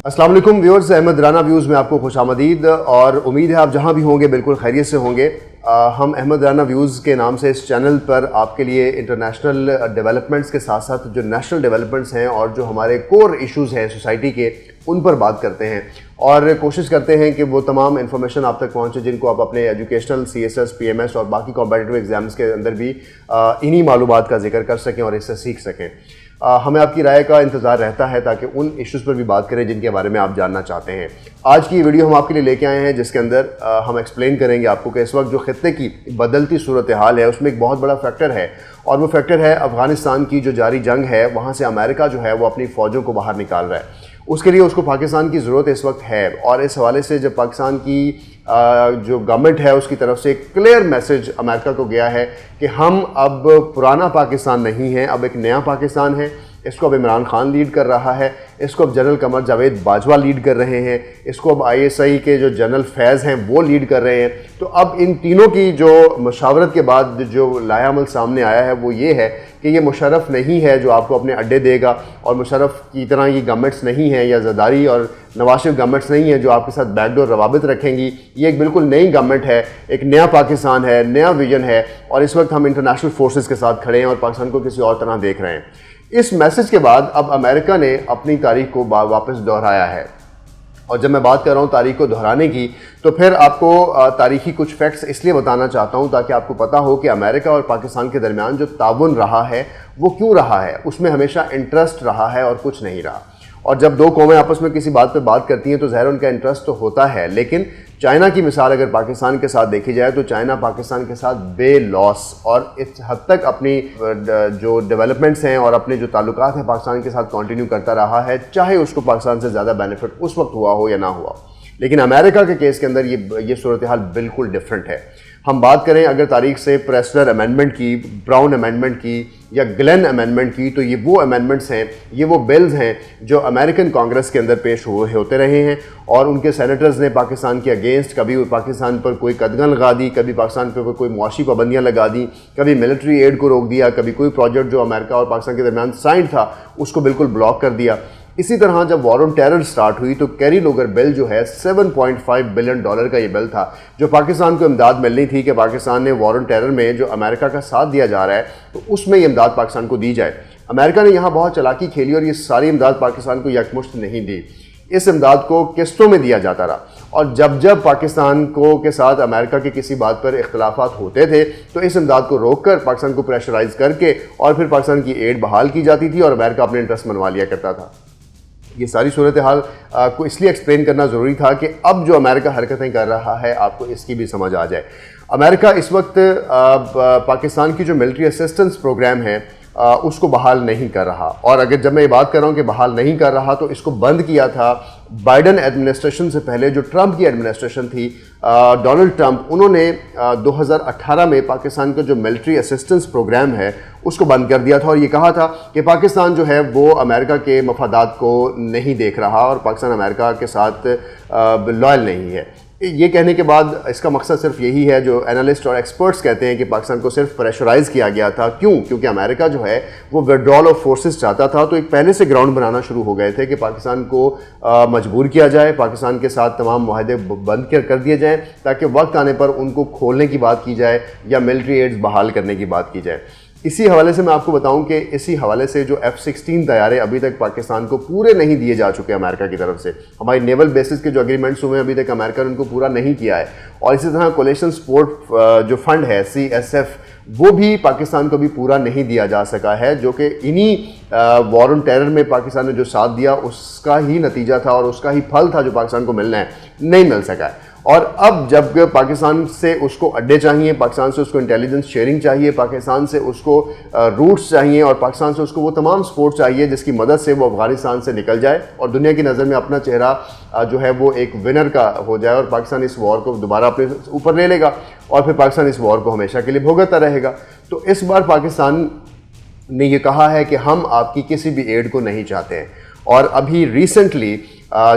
अस्सलाम वालेकुम viewers, Ahmad Rana views में आपको खुशामदीद और उम्मीद है आप जहां भी होंगे बिल्कुल खैरियत से होंगे। हम अहमद राना व्यूज़ के नाम से इस चैनल पर आपके लिए इंटरनेशनल डेवलपमेंट्स के साथ साथ जो नेशनल डेवलपमेंट्स हैं और जो हमारे कोर इश्यूज़ हैं सोसाइटी के, उन पर बात करते हैं और कोशिश करते हैं कि वो तमाम इन्फॉर्मेशन आप तक पहुंचे जिनको आप अपने एजुकेशनल CSS, PMS और बाकी कॉम्पिटिटिव एग्ज़ाम्स के अंदर भी इन्हीं मालूमात का जिक्र कर सकें और इससे सीख सकें। हमें आपकी राय का इंतज़ार रहता है ताकि उन इश्यूज़ पर भी बात करें जिनके बारे में आप जानना चाहते हैं। आज की ये वीडियो हम आपके लिए लेके आए हैं जिसके अंदर हम एक्सप्लेन करेंगे आपको कि इस वक्त जो खित्ते की बदलती सूरत हाल है उसमें एक बहुत बड़ा फैक्टर है और वो फैक्टर है अफ़गानिस्तान की जो जारी जंग है। वहाँ से अमेरिका जो है वो अपनी फ़ौजों को बाहर निकाल रहा है, उसके लिए उसको पाकिस्तान की ज़रूरत इस वक्त है। और इस हवाले से जब पाकिस्तान की जो गवर्नमेंट है उसकी तरफ से एक क्लियर मैसेज अमेरिका को गया है कि हम अब पुराना पाकिस्तान नहीं हैं, अब एक नया पाकिस्तान है। इसको अब इमरान खान लीड कर रहा है, इसको अब जनरल कमर जावेद बाजवा लीड कर रहे हैं, इसको अब ISI के जो जनरल फैज़ हैं वो लीड कर रहे हैं। तो अब इन तीनों की जो मशावरत के बाद जो लायामल सामने आया है वो ये है कि ये मुशर्रफ नहीं है जो आपको अपने अड्डे देगा और मुशर्रफ की तरह ये गवर्नमेंट्स नहीं है या ज़रदारी और नवाज शरीफ गवर्नमेंट्स नहीं है जो आपके साथ बैकडोर रवाबित रखेंगी। ये एक बिल्कुल नई गवर्नमेंट है, एक नया पाकिस्तान है, नया विजन है और इस वक्त हम इंटरनेशनल फोर्सेस के साथ खड़े हैं और पाकिस्तान को किसी और तरह देख रहे हैं। इस मैसेज के बाद अब अमेरिका ने अपनी तारीख को वापस दोहराया है और जब मैं बात कर रहा हूँ तारीख को दोहराने की तो फिर आपको तारीखी कुछ फैक्ट्स इसलिए बताना चाहता हूँ ताकि आपको पता हो कि अमेरिका और पाकिस्तान के दरमियान जो ताउन रहा है वो क्यों रहा है, उसमें हमेशा इंटरेस्ट रहा है और कुछ नहीं रहा। और जब दो कौमें आपस में किसी बात पर बात करती हैं तो ज़ाहिर उनका इंटरेस्ट तो होता है, लेकिन चाइना की मिसाल अगर पाकिस्तान के साथ देखी जाए तो चाइना पाकिस्तान के साथ बे लॉस और इस हद तक अपनी जो डेवलपमेंट्स हैं और अपने जो ताल्लुकात हैं पाकिस्तान के साथ कंटिन्यू करता रहा है, चाहे उसको पाकिस्तान से ज़्यादा बेनिफिट उस वक्त हुआ हो या ना हुआ। लेकिन अमेरिका के केस के अंदर ये सूरत हाल बिल्कुल डिफरेंट है। हम बात करें अगर तारीख से प्रेस्लर अमेंडमेंट की, ब्राउन अमेंडमेंट की या ग्लेन अमेंडमेंट की, तो ये वो अमेंडमेंट्स हैं, ये वो बिल्स हैं जो अमेरिकन कांग्रेस के अंदर पेश होते रहे हैं और उनके सेनेटर्स ने पाकिस्तान के अगेंस्ट कभी पाकिस्तान पर कोई कदगन लगा दी, कभी पाकिस्तान पर कोई मुआशी पाबंदियाँ लगा दी, कभी मिलिट्री एड को रोक दिया, कभी कोई प्रोजेक्ट जो अमेरिका और पाकिस्तान के दरमियान साइन था उसको बिल्कुल ब्लॉक कर दिया। इसी तरह जब वॉर ऑन टेरर स्टार्ट हुई तो कैरी लोगर बिल जो है $7.5 बिलियन का ये बिल था जो पाकिस्तान को इमदाद मिलनी थी कि पाकिस्तान ने वॉर ऑन टेरर में जो अमेरिका का साथ दिया जा रहा है तो उसमें ये इमदाद पाकिस्तान को दी जाए। अमेरिका ने यहाँ बहुत चालाकी खेली और ये सारी इमदाद पाकिस्तान को यकमुश्त नहीं दी, इस इमदाद को किस्तों में दिया जाता रहा। और जब पाकिस्तान को के साथ अमेरिका के किसी बात पर इख्तलाफात होते थे तो इस इमदाद को रोक कर पाकिस्तान को प्रेशराइज करके और फिर पाकिस्तान की एड बहाल की जाती थी और अमेरिका अपने इंटरेस्ट मनवा लिया करता था। ये सारी सूरत हाल को इसलिए एक्सप्लेन करना ज़रूरी था कि अब जो अमेरिका हरकतें कर रहा है आपको इसकी भी समझ आ जाए। अमेरिका इस वक्त पाकिस्तान की जो मिलिट्री असिस्टेंस प्रोग्राम है उसको बहाल नहीं कर रहा। और अगर जब मैं ये बात कर रहा हूँ कि बहाल नहीं कर रहा तो इसको बंद किया था बाइडन एडमिनिस्ट्रेशन से पहले जो ट्रंप की एडमिनिस्ट्रेशन थी, डोनाल्ड ट्रंप, उन्होंने 2018 में पाकिस्तान का जो मिलिट्री असिस्टेंस प्रोग्राम है उसको बंद कर दिया था और ये कहा था कि पाकिस्तान जो है वो अमेरिका के मफादात को नहीं देख रहा और पाकिस्तान अमेरिका के साथ लॉयल नहीं है। ये कहने के बाद इसका मकसद सिर्फ यही है जो एनालिस्ट और एक्सपर्ट्स कहते हैं कि पाकिस्तान को सिर्फ प्रेशराइज़ किया गया था। क्यों? क्योंकि अमेरिका जो है वो विड्रॉल ऑफ फोर्सेस चाहता था, तो एक पहले से ग्राउंड बनाना शुरू हो गए थे कि पाकिस्तान को मजबूर किया जाए, पाकिस्तान के साथ तमाम मुआहदे बंद कर दिए जाएँ ताकि वक्त आने पर उनको खोलने की बात की जाए या मिलिट्री एड्स बहाल करने की बात की जाए। इसी हवाले से मैं आपको बताऊं कि इसी हवाले से जो F-16 तैयारे अभी तक पाकिस्तान को पूरे नहीं दिए जा चुके अमेरिका की तरफ से, हमारी नेवल बेसिस के जो एग्रीमेंट्स हुए अभी तक अमेरिका ने उनको पूरा नहीं किया है। और इसी तरह कोलेशन सपोर्ट जो फंड है CSF वो भी पाकिस्तान को भी पूरा नहीं दिया जा सका है, जो कि इन्हीं वॉर ऑन टेरर में पाकिस्तान ने जो साथ दिया उसका ही नतीजा था और उसका ही फल था जो पाकिस्तान को मिलना है, नहीं मिल सका है। और अब जब पाकिस्तान से उसको अड्डे चाहिए, पाकिस्तान से उसको इंटेलिजेंस शेयरिंग चाहिए, पाकिस्तान से उसको रूट्स चाहिए और पाकिस्तान से उसको वो तमाम सपोर्ट चाहिए जिसकी मदद से वो अफगानिस्तान से निकल जाए और दुनिया की नज़र में अपना चेहरा जो है वो एक विनर का हो जाए और पाकिस्तान इस वॉर को दोबारा अपने ऊपर ले लेगा और फिर पाकिस्तान इस वॉर को हमेशा के लिए भुगतता रहेगा। तो इस बार पाकिस्तान ने ये कहा है कि हम आपकी किसी भी एड को नहीं चाहते हैं। और अभी रिसेंटली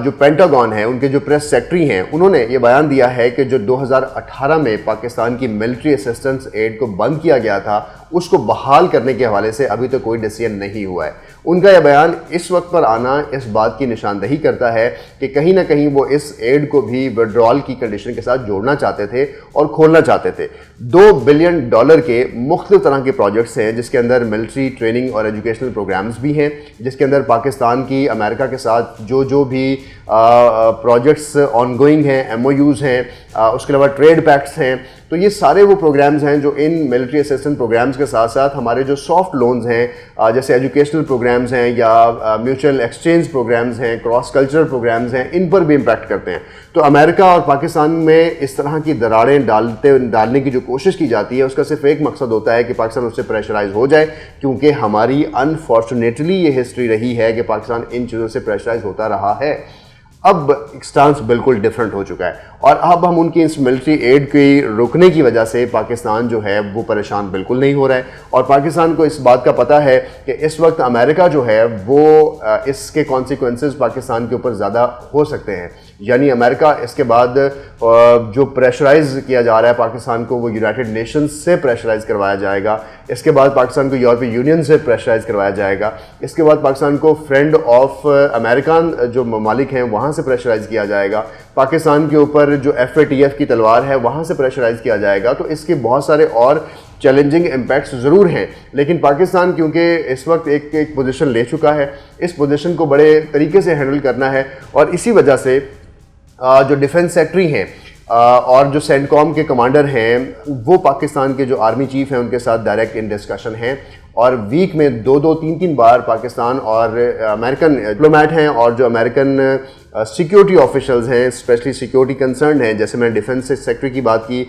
جو پینٹاگون ہے، ان کے جو پریس سیکٹری ہیں، انہوں نے یہ بیان دیا ہے کہ جو 2018 میں پاکستان کی ملٹری اسسٹنس ایڈ کو بند کیا گیا تھا، اس کو بحال کرنے کے حوالے سے ابھی تک کوئی ڈیسیژن نہیں ہوا ہے۔ ان کا یہ بیان اس وقت پر آنا اس بات کی نشاندہی کرتا ہے کہ کہیں نہ کہیں وہ اس ایڈ کو بھی وڈرال کی کنڈیشن کے ساتھ جوڑنا چاہتے تھے اور کھولنا چاہتے تھے۔ $2 بلین کے مختلف طرح کے پروجیکٹس ہیں، جس کے اندر ملٹری ٹریننگ اور ایجوکیشنل پروگرامز بھی ہیں، جس کے اندر پاکستان کی امریکہ کے ساتھ جو بھی پروجیکٹس آن گوئنگ ہیں، MOUs ہیں، اس کے علاوہ ٹریڈ پیکٹس ہیں۔ تو یہ سارے وہ پروگرامز ہیں جو ان ملٹری اسسٹنس پروگرامز کے ساتھ ساتھ ہمارے جو سافٹ لونز ہیں، جیسے ایجوکیشنل پروگرامز ہیں یا میوچل ایکسچینج پروگرامز ہیں، کراس کلچرل پروگرامز ہیں، ان پر بھی امپیکٹ کرتے ہیں۔ تو امریکہ اور پاکستان میں اس طرح کی دراڑیں ڈالنے کی جو کوشش کی جاتی ہے، اس کا صرف ایک مقصد ہوتا ہے کہ پاکستان اس سے پریشرائز ہو جائے، کیونکہ ہماری انفارچونیٹلی یہ ہسٹری رہی ہے کہ پاکستان ان چیزوں سے پریشرائز ہوتا رہا ہے۔ اب اسٹانس بالکل ڈیفرنٹ ہو چکا ہے، اور اب ہم ان کی اس ملٹری ایڈ کی رکنے کی وجہ سے پاکستان جو ہے وہ پریشان بالکل نہیں ہو رہا ہے، اور پاکستان کو اس بات کا پتہ ہے کہ اس وقت امریکہ جو ہے وہ اس کے کانسیکوینسز پاکستان کے اوپر زیادہ ہو سکتے ہیں۔ یعنی امریکہ اس کے بعد جو پریشرائز کیا جا رہا ہے پاکستان کو، وہ یونائٹڈ نیشنز سے پریشرائز کروایا جائے گا، اس کے بعد پاکستان کو یورپی یونین سے پریشرائز کروایا جائے گا، اس کے بعد پاکستان کو فرینڈ آف امریکن جو ممالک ہیں وہاں سے پریشرائز کیا جائے گا، پاکستان کے اوپر جو FATF کی تلوار ہے وہاں سے پریشرائز کیا جائے گا۔ تو اس کے بہت سارے اور چیلنجنگ امپیکٹس ضرور ہیں، لیکن پاکستان کیونکہ اس وقت ایک پوزیشن لے چکا ہے، اس پوزیشن کو بڑے طریقے سے ہینڈل کرنا ہے، اور اسی وجہ سے جو ڈیفنس سیکٹری ہیں اور جو سینٹکام کے کمانڈر ہیں، وہ پاکستان کے جو آرمی چیف ہیں ان کے ساتھ ڈائریکٹ ان ڈسکشن ہیں، اور ویک میں 2-3 بار پاکستان اور امریکن ڈپلومیٹ ہیں اور جو امریکن سیکیورٹی آفیشلز ہیں، اسپیشلی سیکیورٹی کنسرنڈ ہیں، جیسے میں نے ڈیفنس سیکٹری کی بات کی،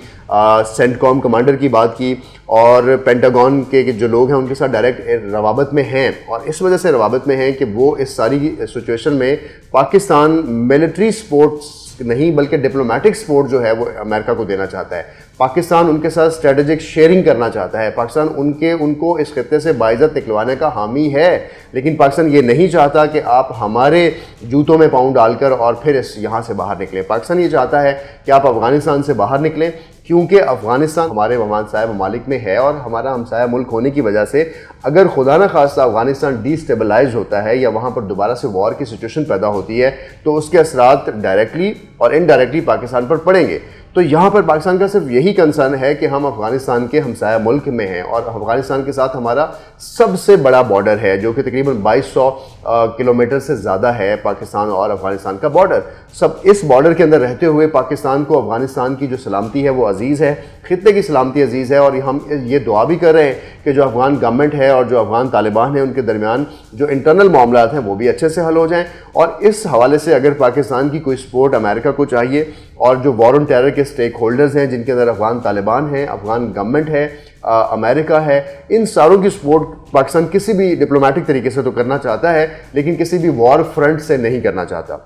سینٹکام کمانڈر کی بات کی، اور پینٹاگون کے جو لوگ ہیں ان کے ساتھ ڈائریکٹ روابط میں ہیں، اور اس وجہ سے روابط میں ہیں کہ وہ اس ساری سچویشن میں پاکستان ملٹری سپورٹس نہیں بلکہ ڈپلومیٹک سپورٹ جو ہے وہ امریکہ کو دینا چاہتا ہے۔ پاکستان ان کے ساتھ اسٹریٹجک شیئرنگ کرنا چاہتا ہے، پاکستان ان کو اس خطے سے باعزت نکلوانے کا حامی ہے، لیکن پاکستان یہ نہیں چاہتا کہ آپ ہمارے جوتوں میں پاؤں ڈال کر اور پھر یہاں سے باہر نکلیں۔ پاکستان یہ چاہتا ہے کہ آپ افغانستان سے باہر نکلیں، کیونکہ افغانستان ہمارے ہمسایہ ممالک میں ہے، اور ہمارا ہمسایہ ملک ہونے کی وجہ سے اگر خدا نہ خواستہ افغانستان ڈی اسٹیبلائز ہوتا ہے یا وہاں پر دوبارہ سے وار کی سچویشن پیدا ہوتی ہے تو اس کے اثرات ڈائریکٹلی اور انڈائریکٹلی پاکستان پر پڑیں گے۔ تو یہاں پر پاکستان کا صرف یہی کنسرن ہے کہ ہم افغانستان کے ہمسایہ ملک میں ہیں، اور افغانستان کے ساتھ ہمارا سب سے بڑا بارڈر ہے جو کہ تقریباً 2200 کلومیٹر سے زیادہ ہے، پاکستان اور افغانستان کا بارڈر۔ اس بارڈر کے اندر رہتے ہوئے پاکستان کو افغانستان کی جو سلامتی ہے وہ عزیز ہے، خطے کی سلامتی عزیز ہے، اور ہم یہ دعا بھی کر رہے ہیں کہ جو افغان گورنمنٹ ہے اور جو افغان طالبان ہیں ان کے درمیان جو انٹرنل معاملات ہیں وہ بھی اچھے سے حل ہو جائیں۔ اور اس حوالے سے اگر پاکستان کی کوئی سپورٹ امریکہ کو چاہیے، اور جو وار آن ٹیرر کے سٹیک ہولڈرز ہیں جن کے اندر افغان طالبان ہیں، افغان گورنمنٹ ہے، امریکہ ہے، ان ساروں کی سپورٹ پاکستان کسی بھی ڈپلومیٹک طریقے سے تو کرنا چاہتا ہے، لیکن کسی بھی وار فرنٹ سے نہیں کرنا چاہتا۔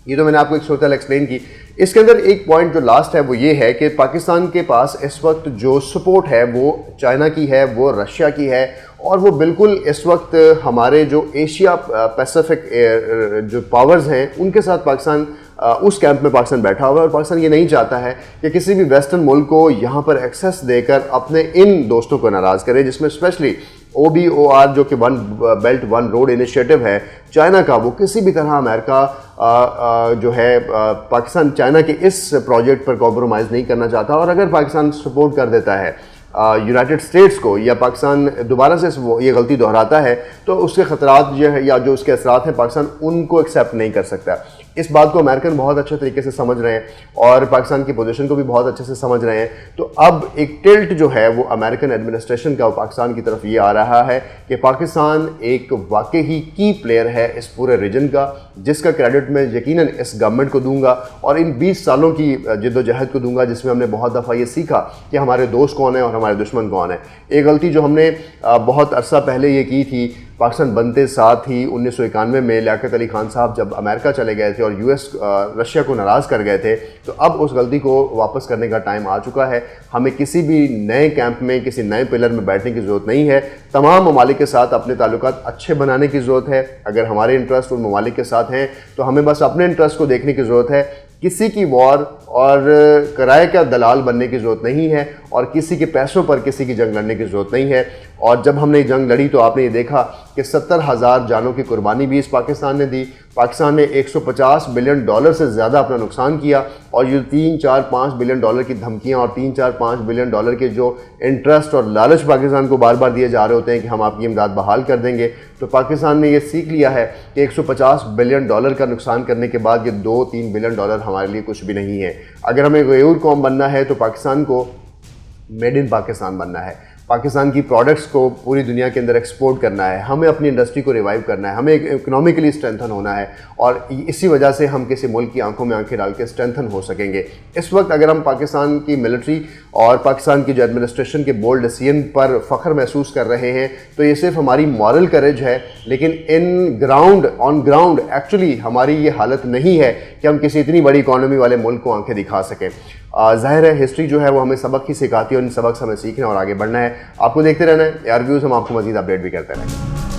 یہ تو میں نے آپ کو ایک صورتحال ایکسپلین کی۔ اس کے اندر ایک پوائنٹ جو لاسٹ ہے وہ یہ ہے کہ پاکستان کے پاس اس وقت جو سپورٹ ہے وہ چائنا کی ہے، وہ رشیا کی ہے، اور وہ بالکل اس وقت ہمارے جو ایشیا پیسیفک جو پاورز ہیں ان کے ساتھ پاکستان اس کیمپ میں پاکستان بیٹھا ہوا ہے، اور پاکستان یہ نہیں چاہتا ہے کہ کسی بھی ویسٹرن ملک کو یہاں پر ایکسیس دے کر اپنے ان دوستوں کو ناراض کرے، جس میں اسپیشلی OBOR جو کہ one belt one road initiative ہے چائنا کا، وہ کسی بھی طرح امریکہ جو ہے پاکستان چائنا کے اس پروجیکٹ پر کمپرومائز نہیں کرنا چاہتا، اور اگر پاکستان سپورٹ کر دیتا ہے یونائٹڈ اسٹیٹس کو، یا پاکستان دوبارہ سے یہ غلطی دہراتا ہے، تو اس کے خطرات جو ہے یا جو اس کے اثرات ہیں پاکستان ان کو ایکسیپٹ نہیں کر سکتا۔ اس بات کو امریکن بہت اچھے طریقے سے سمجھ رہے ہیں، اور پاکستان کی پوزیشن کو بھی بہت اچھے سے سمجھ رہے ہیں۔ تو اب ایک ٹلٹ جو ہے وہ امریکن ایڈمنسٹریشن کا پاکستان کی طرف یہ آ رہا ہے کہ پاکستان ایک واقعی کی پلیئر ہے اس پورے ریجن کا، جس کا کریڈٹ میں یقیناً اس گورنمنٹ کو دوں گا، اور ان 20 سالوں کی جد و جہد کو دوں گا، جس میں ہم نے بہت دفعہ یہ سیکھا کہ ہمارے دوست کون ہیں اور ہمارے دشمن کون ہیں۔ ایک غلطی جو ہم نے بہت عرصہ پہلے یہ کی تھی पाकिस्तान बनते साथ ही 1991 में लियाकत अली खान साहब जब अमेरिका चले गए थे और यूएस रशिया को नाराज़ कर गए थे, तो अब उस गलती को वापस करने का टाइम आ चुका है। हमें किसी भी नए कैंप में, किसी नए पिलर में बैठने की ज़रूरत नहीं है। तमाम ममालिक के साथ अपने ताल्लुकात अच्छे बनाने की ज़रूरत है। अगर हमारे इंटरेस्ट उन ममालिक के साथ हैं तो हमें बस अपने इंटरेस्ट को देखने की ज़रूरत है। किसी की वॉर और किराए का दलाल बनने की ज़रूरत नहीं है और किसी के पैसों पर किसी की जंग लड़ने की ज़रूरत नहीं है। और जब हमने ये जंग लड़ी तो आपने ये देखा कि 70,000 जानों की कुर्बानी भी इस पाकिस्तान ने दी। पाकिस्तान ने $150 बिलियन से ज़्यादा अपना नुकसान किया और ये $3-4-5 बिलियन की धमकियाँ और $3-4-5 बिलियन के जो इंटरेस्ट और लालच पाकिस्तान को बार बार दिए जा रहे होते हैं कि हम आपकी इमदाद बहाल कर देंगे, तो पाकिस्तान ने ये सीख लिया है कि $150 बिलियन का नुकसान करने के बाद ये $2-3 बिलियन हमारे लिए कुछ भी नहीं है। अगर हमें गयूर कौम बनना है तो पाकिस्तान को मेड इन पाकिस्तान बनना है। पाकिस्तान की प्रोडक्ट्स को पूरी दुनिया के अंदर एक्सपोर्ट करना है। हमें अपनी इंडस्ट्री को रिवाइव करना है। हमें इकोनॉमिकली स्ट्रेंथन होना है और इसी वजह से हम किसी मुल्क की आंखों में आंखें डाल के स्ट्रेंथन हो सकेंगे। इस वक्त अगर हम पाकिस्तान की मिलिट्री और पाकिस्तान की जो एडमिनिस्ट्रेशन के बोल्ड डिसीजन पर फ़ख्र महसूस कर रहे हैं तो ये सिर्फ हमारी मॉरल करेज है, लेकिन ऑन ग्राउंड एक्चुअली हमारी ये हालत नहीं है कि हम किसी इतनी बड़ी इकॉनमी वाले मुल्क को आंखें दिखा सकें। ज़ाहिर है हिस्ट्री जो है वो हमें सबक ही सिखाती है और इन सबक से हमें सीखना और आगे बढ़ना है। आपको देखते रहना है AR व्यूज़, हम आपको मज़ीद अपडेट भी करते रहेंगे।